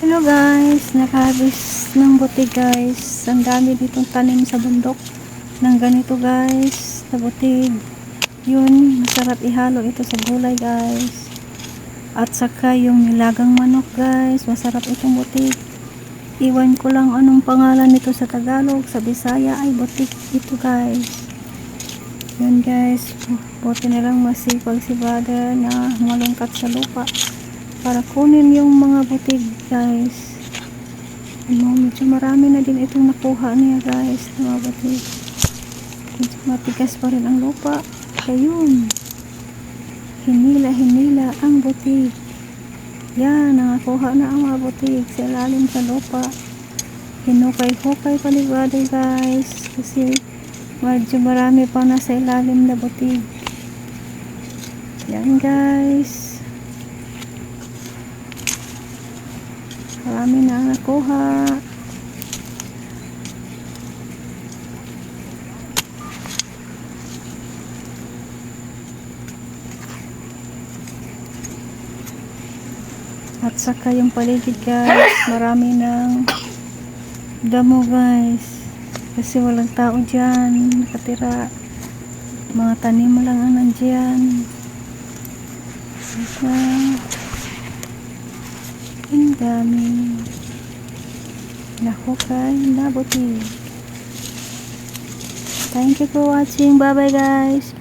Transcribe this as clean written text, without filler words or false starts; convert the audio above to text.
Hello guys, nag-harvest ng buti guys. Ang dami ditong tanim sa bundok ng ganito guys, na butig. Yun, masarap ihalo ito sa gulay guys. At saka yung nilagang manok guys, masarap itong butig. Iwan ko lang anong pangalan nito sa Tagalog, sa Bisaya ay butig ito guys. Yun guys, buti nilang masipag si brother na malungkat sa lupa para kunin yung mga butig guys. Medyo marami na din itong nakuha niya guys na mga butig. Medyo matigas pa rin ang lupa, kayun hinila ang butig. Yan, nakakuha na ang mga butig sa ilalim sa lupa. Hinukay-hukay pa ni brother guys kasi medyo marami pa na sa ilalim na butig. Yan guys, marami na ang nakuha. At saka yung paligid guys, marami ng damo guys kasi walang tao dyan nakatira, mga tanim lang ang nandyan. Saka ang dami nahukay na butig. Thank you for watching. Bye bye guys.